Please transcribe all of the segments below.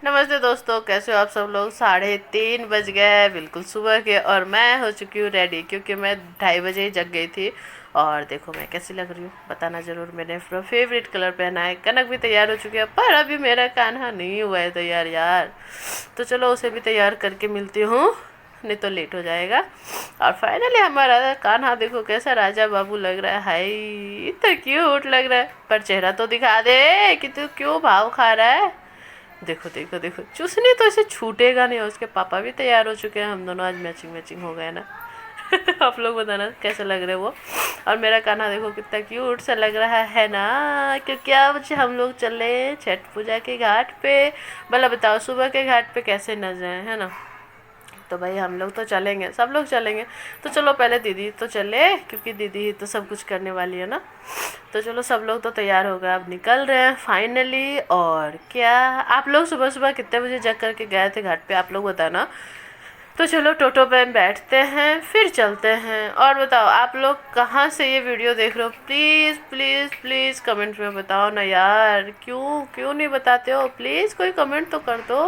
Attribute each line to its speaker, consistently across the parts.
Speaker 1: नमस्ते दोस्तों, कैसे हो आप सब लोग। 3:30 बज गए हैं, बिल्कुल सुबह के, और मैं हो चुकी हूँ रेडी क्योंकि मैं 2:30 बजे ही जग गई थी। और देखो मैं कैसी लग रही हूँ, बताना ज़रूर। मैंने अपना फेवरेट कलर पहना है, कनक भी तैयार हो चुकी है, पर अभी मेरा कान्हा नहीं हुआ है तैयार यार। तो चलो उसे भी तैयार करके मिलती हूँ, नहीं तो लेट हो जाएगा। और फाइनली हमारा कान्हा देखो कैसा राजा बाबू लग रहा है। हाय, इतना क्यूट लग रहा है, पर चेहरा तो दिखा दे कि तू क्यों भाव खा रहा है। देखो देखो देखो, चूसनी तो इसे छूटेगा नहीं। और उसके पापा भी तैयार हो चुके हैं, हम दोनों आज मैचिंग मैचिंग हो गए ना। आप लोग बताना कैसे लग रहे वो। और मेरा कान्हा देखो कितना क्यूट सा लग रहा है ना, क्योंकि आज हम लोग चले छठ पूजा के घाट पे। भला बताओ सुबह के घाट पे कैसे न जाए, है ना। तो भाई हम लोग तो चलेंगे, सब लोग चलेंगे। तो चलो पहले दीदी तो चले, क्योंकि दीदी ही तो सब कुछ करने वाली है ना। तो चलो सब लोग तो तैयार हो गए, अब निकल रहे हैं फाइनली। और क्या, आप लोग सुबह सुबह कितने बजे जग करके गए थे घाट पे, आप लोग बताना। तो चलो टोटो पे बैठते हैं, फिर चलते हैं। और बताओ आप लोग कहाँ से ये वीडियो देख रहे हो, प्लीज़ प्लीज़ प्लीज़ कमेंट में बताओ ना यार। क्यों क्यों नहीं बताते हो, प्लीज़ कोई कमेंट तो कर दो।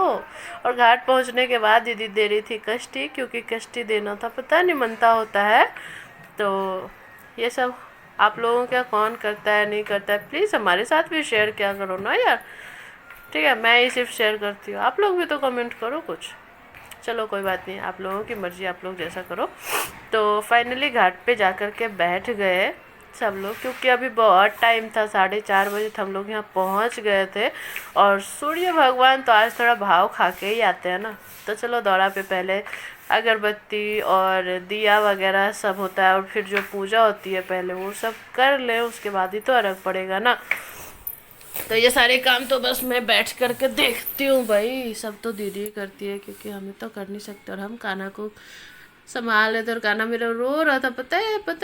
Speaker 1: और घाट पहुँचने के बाद दीदी दे रही थी कष्टी, क्योंकि कष्टी देना था, पता नहीं मनता होता है। तो ये सब आप लोगों क्या कौन करता है नहीं करता है, प्लीज़ हमारे साथ भी शेयर क्या करो ना यार। ठीक है, मैं ही सिर्फ शेयर करती हूँ, आप लोग भी तो कमेंट करो कुछ। चलो कोई बात नहीं, आप लोगों की मर्ज़ी, आप लोग जैसा करो। तो फाइनली घाट पे जा कर के बैठ गए सब लोग, क्योंकि अभी बहुत टाइम था, 4:30 बजे हम लोग यहाँ पहुँच गए थे। और सूर्य भगवान तो आज थोड़ा भाव खा के ही आते हैं ना। तो चलो दौड़ा पे पहले अगरबत्ती और दिया वगैरह सब होता है, और फिर जो पूजा होती है पहले वो सब कर लें, उसके बाद ही तो अर्घ पड़ेगा ना। तो ये सारे काम तो बस मैं बैठ करके देखती हूँ भाई, सब तो दीदी ही करती है, क्योंकि हमें तो कर नहीं सकते। और हम कान्हा को संभाल रहे थे, और कान्हा मेरा रो रहा था, पता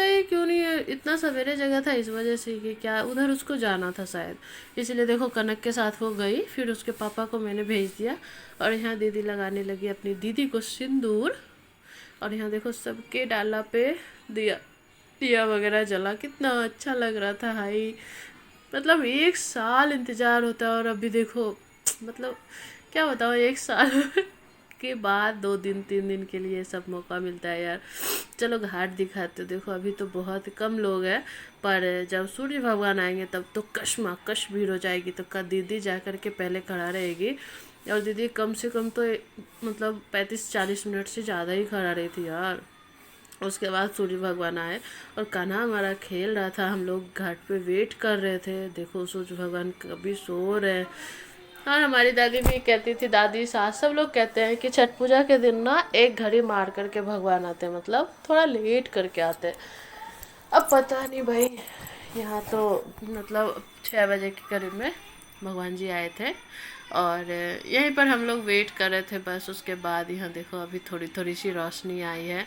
Speaker 1: है क्यों नहीं है, इतना सवेरे जगह था इस वजह से कि क्या उधर उसको जाना था शायद, इसलिए देखो कनक के साथ वो गई, फिर उसके पापा को मैंने भेज दिया। और यहाँ दीदी लगाने लगी अपनी दीदी को सिंदूर। और यहाँ देखो सबके डाला पे दिया दिया वगैरह जला, कितना अच्छा लग रहा था भाई। मतलब 1 साल इंतज़ार होता है, और अभी देखो मतलब क्या बताओ, 1 साल के बाद 2 दिन 3 दिन के लिए सब मौका मिलता है यार। चलो घाट दिखाते हो, देखो अभी तो बहुत कम लोग हैं, पर जब सूर्य भगवान आएंगे तब तो कश भीड़ हो जाएगी। तो का दीदी जा कर के पहले खड़ा रहेगी, और दीदी कम से कम तो मतलब 35-40 मिनट से ज़्यादा ही खड़ा रही थी यार। उसके बाद सूर्य भगवान आए, और कान्हा हमारा खेल रहा था, हम लोग घाट पे वेट कर रहे थे। देखो सूर्य भगवान कभी सो रहे हैं। और हमारी दादी भी कहती थी, दादी सास सब लोग कहते हैं कि छठ पूजा के दिन ना एक घड़ी मार करके भगवान आते हैं, मतलब थोड़ा लेट करके आते हैं। अब पता नहीं भाई, यहाँ तो मतलब 6 बजे के करीब में भगवान जी आए थे। और यहीं पर हम लोग वेट कर रहे थे बस। उसके बाद यहाँ देखो अभी थोड़ी थोड़ी सी रोशनी आई है,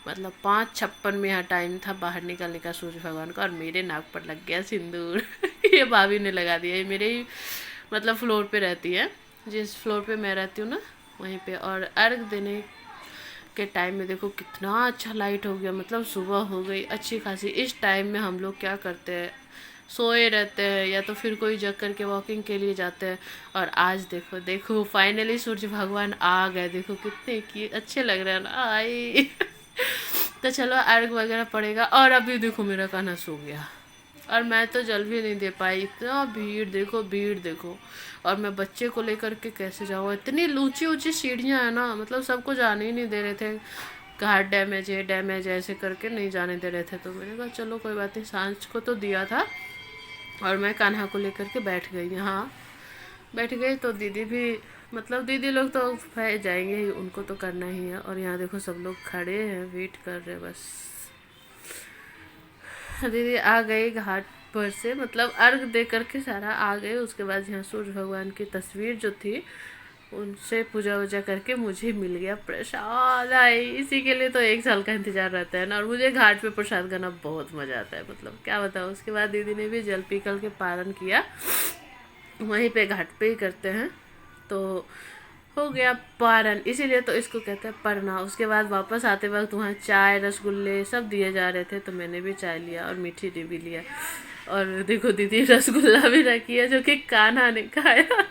Speaker 1: मतलब 5:56 में यहाँ टाइम था बाहर निकलने का सूर्य भगवान का। और मेरे नाक पर लग गया सिंदूर। ये भाभी ने लगा दिया, ये मेरे ही मतलब फ्लोर पे रहती है, जिस फ्लोर पे मैं रहती हूँ ना वहीं पे। और अर्घ देने के टाइम में देखो कितना अच्छा लाइट हो गया, मतलब सुबह हो गई अच्छी खासी। इस टाइम में हम लोग क्या करते हैं, सोए रहते हैं, या तो फिर कोई जग करके वॉकिंग के लिए जाते हैं। और आज देखो देखो फाइनली सूर्य भगवान आ गए, देखो कितने की अच्छे लग रहे हैं ना आई। तो चलो अर्घ वगैरह पड़ेगा। और अभी देखो मेरा कान्हा सो गया, और मैं तो जल भी नहीं दे पाई, इतना भीड़ देखो भीड़ देखो। और मैं बच्चे को लेकर के कैसे जाऊँ, इतनी ऊंची ऊंची सीढ़ियाँ हैं ना, मतलब सबको जाने ही नहीं दे रहे थे। घाट डैमेज है ऐसे करके नहीं जाने दे रहे थे। तो मैंने कहा चलो कोई बात नहीं, सांझ को तो दिया था। और मैं कान्हा को लेकर के बैठ गई, हाँ बैठ गई। तो दीदी भी मतलब दीदी लोग तो जाएंगे ही, उनको तो करना ही है। और यहाँ देखो सब लोग खड़े हैं, वेट कर रहे हैं बस। दीदी आ गई घाट पर से, मतलब अर्घ दे करके सारा आ गए। उसके बाद यहाँ सूर्य भगवान की तस्वीर जो थी उनसे पूजा वूजा करके मुझे मिल गया प्रसाद। आई इसी के लिए तो 1 साल का इंतजार रहता है ना। और मुझे घाट पे प्रसाद खाना बहुत मज़ा आता है, मतलब क्या बताऊँ। उसके बाद दीदी ने भी जल पी कर के पारण किया, वहीं पे घाट पे ही करते हैं। तो हो गया पारण, इसीलिए तो इसको कहते हैं परना। उसके बाद वापस आते वक्त वहाँ चाय रसगुल्ले सब दिए जा रहे थे, तो मैंने भी चाय लिया और मीठी टी भी लिया। और देखो दीदी रसगुल्ला भी रखी है, जो कि कान्हा ने खाया।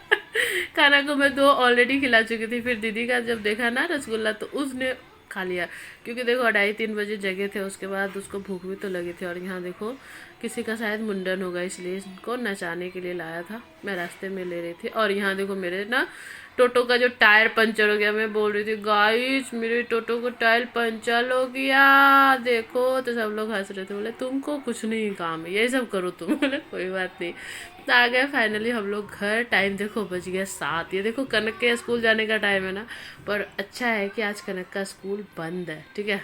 Speaker 1: खाना को मैं 2 ऑलरेडी खिला चुकी थी, फिर दीदी का जब देखा ना रसगुल्ला तो उसने खा लिया, क्योंकि देखो 2:30-3 बजे जगे थे, उसके बाद उसको भूख भी तो लगी थी। और यहाँ देखो किसी का शायद मुंडन होगा इसलिए इसको नचाने के लिए लाया था, मैं रास्ते में ले रही थी। और यहाँ देखो मेरे ना टोटो का जो टायर पंचर हो गया, मैं बोल रही थी गाइस मेरे टोटो को टायर पंचर हो गया देखो, तो सब लोग हंस रहे थे, बोले तुमको कुछ नहीं काम है ये सब करो तुम। बोले कोई बात नहीं। तो आ गए फाइनली हम लोग घर। टाइम देखो बज गया 7। ये देखो कनक के स्कूल जाने का टाइम है ना, पर अच्छा है कि आज कनक का स्कूल बंद है, ठीक है।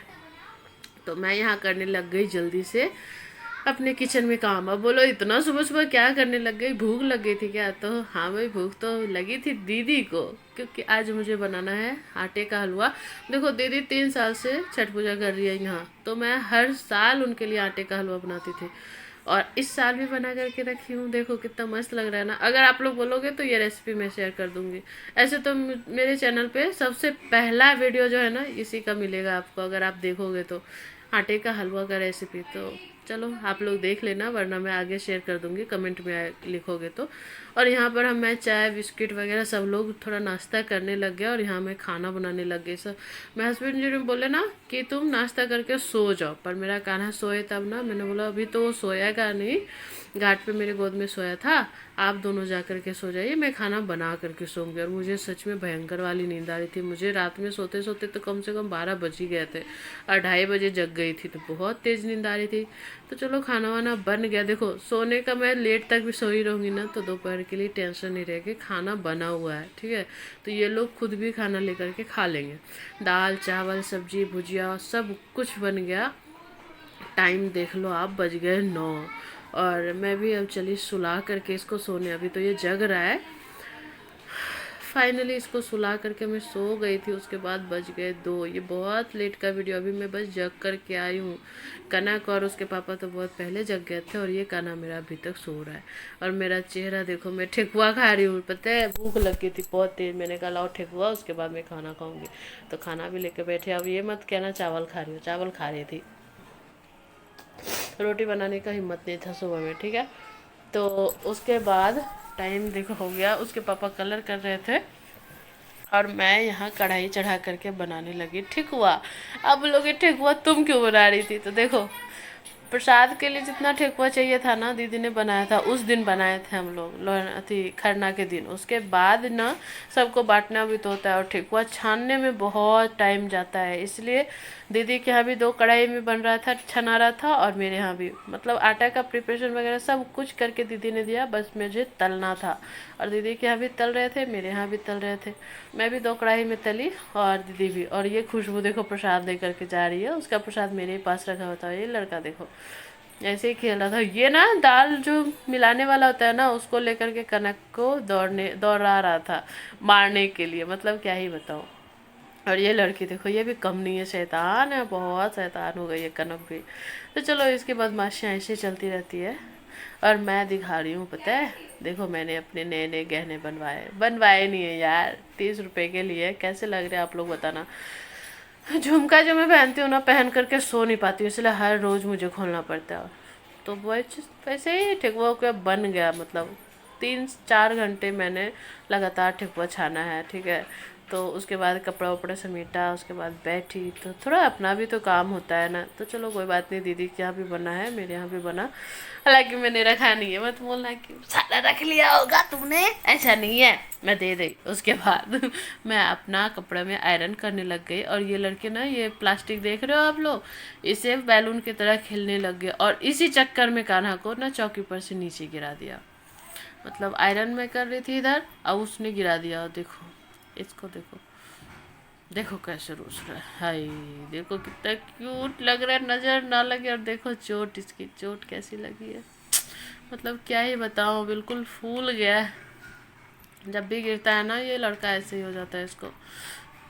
Speaker 1: तो मैं यहाँ करने लग गई जल्दी से अपने किचन में काम। अब बोलो इतना सुबह सुबह क्या करने लग गई, भूख लग गई थी क्या? तो हाँ भाई भूख तो लगी थी दीदी को, क्योंकि आज मुझे बनाना है आटे का हलवा। देखो दीदी 3 साल से छठ पूजा कर रही है यहाँ, तो मैं हर साल उनके लिए आटे का हलवा बनाती थी, और इस साल भी बना करके रखी हूँ। देखो कितना मस्त लग रहा है ना। अगर आप लोग बोलोगे तो ये रेसिपी मैं शेयर कर दूंगी। ऐसे तो मेरे चैनल पे सबसे पहला वीडियो जो है ना इसी का मिलेगा आपको, अगर आप देखोगे तो आटे का हलवा का रेसिपी। तो चलो आप लोग देख लेना, वरना मैं आगे शेयर कर दूंगी कमेंट में लिखोगे तो। और यहाँ पर हम मैं चाय बिस्किट वगैरह सब लोग थोड़ा नाश्ता करने लग गए, और यहाँ मैं खाना बनाने लग गई सब। मैं हस्बैंड जी ने बोले ना कि तुम नाश्ता करके सो जाओ, पर मेरा कान्हा सोए तब ना, मैंने बोला अभी तो वो सोएगा नहीं, घाट पे मेरे गोद में सोया था, आप दोनों जा करके सो जाइए, मैं खाना बना करके सोऊंगी। और मुझे सच में भयंकर वाली नींद आ रही थी, मुझे रात में सोते सोते तो कम से कम 12 बज ही गए थे, और 2:30 बजे जग गई थी, तो बहुत तेज़ नींद आ रही थी। तो चलो खाना वाना बन गया। देखो सोने का मैं लेट तक भी सोई रहूँगी ना, तो दोपहर के लिए टेंशन नहीं रहेगी, खाना बना हुआ है, ठीक है। तो ये लोग खुद भी खाना लेकर के खा लेंगे। दाल चावल सब्जी भुजिया सब कुछ बन गया। टाइम देख लो आप, बज गए 9। और मैं भी अब चली सुला करके इसको सोने, अभी तो ये जग रहा है। फाइनली इसको सुला करके मैं सो गई थी, उसके बाद बज गए 2। ये बहुत लेट का वीडियो, अभी मैं बस जग करके आई हूँ। कनक और उसके पापा तो बहुत पहले जग गए थे, और ये काना मेरा अभी तक सो रहा है। और मेरा चेहरा देखो, मैं ठेकुआ खा रही हूँ, पता है भूख लग गई थी बहुत तेज, मैंने कहा लाओ ठेकुआ, उसके बाद मैं खाना खाऊंगी। तो खाना भी लेके बैठे। अब ये मत कहना चावल खा रही हूँ, चावल खा रही थी, रोटी बनाने का हिम्मत नहीं था सुबह में, ठीक है। तो उसके बाद टाइम देखो हो गया, उसके पापा कलर कर रहे थे, और मैं यहाँ कढ़ाई चढ़ा करके बनाने लगी ठेकुआ। अब लोग ठेकुआ तुम क्यों बना रही थी? तो देखो प्रसाद के लिए जितना ठेकुआ चाहिए था ना, दीदी ने बनाया था, उस दिन बनाए थे हम लोग अथी खरना के दिन। उसके बाद ना सबको बांटना भी तो होता है, और ठेकुआ छानने में बहुत टाइम जाता है, इसलिए दीदी के यहाँ भी 2 कढ़ाई में बन रहा था, छना रहा था, और मेरे यहाँ भी, मतलब आटा का प्रिपरेशन वगैरह सब कुछ करके दीदी ने दिया, बस मुझे तलना था। और दीदी के यहाँ भी तल रहे थे, मेरे यहाँ भी तल रहे थे, मैं भी 2 कढ़ाई में तली, और दीदी भी। और ये खुशबू देखो प्रसाद दे करके जा रही है, उसका प्रसाद मेरे पास रखा हुआ था। ये लड़का देखो ऐसे ही खेल रहा था। ये ना दाल जो मिलाने वाला होता है ना, उसको लेकर के कनक को दौड़ा रहा था मारने के लिए, मतलब क्या ही बताऊँ। और ये लड़की देखो, ये भी कम नहीं है, शैतान है, बहुत शैतान हो गई है कनक भी। तो चलो इसकी बदमाशियाँ ऐसे चलती रहती है। और मैं दिखा रही हूँ, पता है देखो मैंने अपने नए नए गहने बनवाए नहीं है यार, 30 रुपए के लिए। कैसे लग रहे हैं आप लोग बताना। झुमका जो मैं पहनती हूँ ना, पहन करके सो नहीं पाती हूँ, इसलिए हर रोज़ मुझे खोलना पड़ता है। तो वैसे ही ठेकुआ को बन गया, मतलब 3-4 घंटे मैंने लगातार ठेकुआ छाना है, ठीक है। तो उसके बाद कपड़ा वपड़ा समेटा, उसके बाद बैठी, तो थोड़ा अपना भी तो काम होता है ना। तो चलो कोई बात नहीं, दीदी के यहाँ भी बना है, मेरे यहाँ भी बना, हालांकि मैंने रखा नहीं है, मत बोलना कि सारा रख लिया होगा तुमने, ऐसा नहीं है, मैं दे दी। उसके बाद मैं अपना कपड़ा में आयरन करने लग गई। और ये लड़के ना, ये प्लास्टिक देख रहे हो आप लोग, इसे बैलून की तरह खेलने लग गए, और इसी चक्कर में कान्हा को ना चौकी पर से नीचे गिरा दिया। मतलब आयरन में कर रही थी इधर, और उसने गिरा दिया। और देखो इसको, देखो देखो कैसे रूस रहा है, हाय देखो कितना क्यूट लग रहा है, नजर ना लगे। और देखो चोट, इसकी चोट कैसी लगी है, मतलब क्या ही बताऊँ, बिल्कुल फूल गया है। जब भी गिरता है ना ये लड़का ऐसे ही हो जाता है इसको,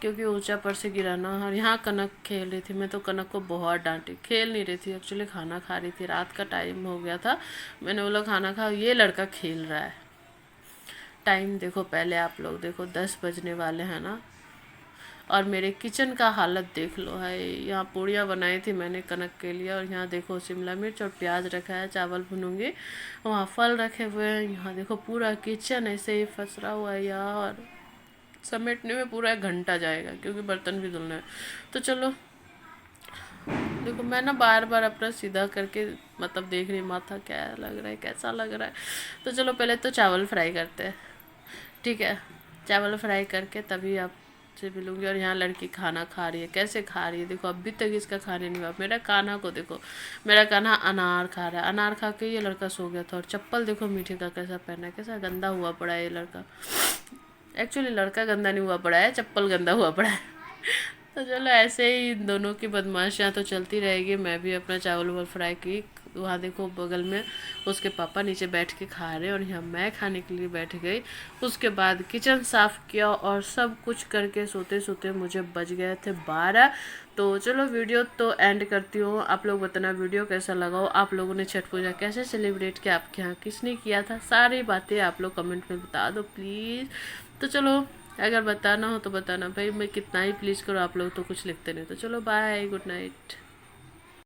Speaker 1: क्योंकि ऊंचा पर से गिरा ना। और यहाँ कनक खेल रही थी, मैं तो कनक को बहुत डांटी, खेल नहीं रही थी एक्चुअली, खाना खा रही थी, रात का टाइम हो गया था, मैंने बोला खाना खाओ, ये लड़का खेल रहा है। टाइम देखो पहले आप लोग देखो, 10 बजने वाले हैं ना, और मेरे किचन का हालत देख लो है। यहाँ पूड़ियाँ बनाई थी मैंने कनक के लिए, और यहाँ देखो शिमला मिर्च और प्याज रखा है, चावल भुनूंगी। वहाँ फल रखे हुए हैं। यहाँ देखो पूरा किचन ऐसे ही फंसरा हुआ है यार, समेटने में पूरा 1 घंटा जाएगा क्योंकि बर्तन भी धुलना है। तो चलो, देखो मैं ना बार बार अपना सीधा करके मतलब देख रही माथा क्या लग रहा है, कैसा लग रहा है। तो चलो पहले तो चावल फ्राई करते हैं, ठीक है। चावल फ्राई करके तभी आपसे मिलूंगी। और यहाँ लड़की खाना खा रही है, कैसे खा रही है देखो, अभी तक इसका खाने नहीं हुआ। मेरा कान्हा को देखो, मेरा कान्हा अनार खा रहा है। अनार खा के ये लड़का सो गया था। और चप्पल देखो मीठे का कैसा पहना है, कैसा गंदा हुआ पड़ा है ये लड़का। एक्चुअली लड़का गंदा नहीं हुआ पड़ा है, चप्पल गंदा हुआ पड़ा है। तो चलो ऐसे ही इन दोनों की बदमाशियाँ तो चलती रहेगी। मैं भी अपना चावल वावल फ्राई की। वहाँ देखो बगल में उसके पापा नीचे बैठ के खा रहे हैं, और यहाँ मैं खाने के लिए बैठ गई। उसके बाद किचन साफ़ किया और सब कुछ करके सोते सोते मुझे बज गए थे 12। तो चलो वीडियो तो एंड करती हूँ। आप लोग बताना वीडियो कैसा लगा हो, आप लोगों ने छठ पूजा कैसे सेलिब्रेट किया, आपके यहाँ किसने किया था, सारी बातें आप लोग कमेंट में बता दो प्लीज़। तो चलो, अगर बताना हो तो बताना भाई, मैं कितना ही प्लीज़ करूँ, आप लोग तो कुछ लिखते नहीं। तो चलो बाय, गुड नाइट।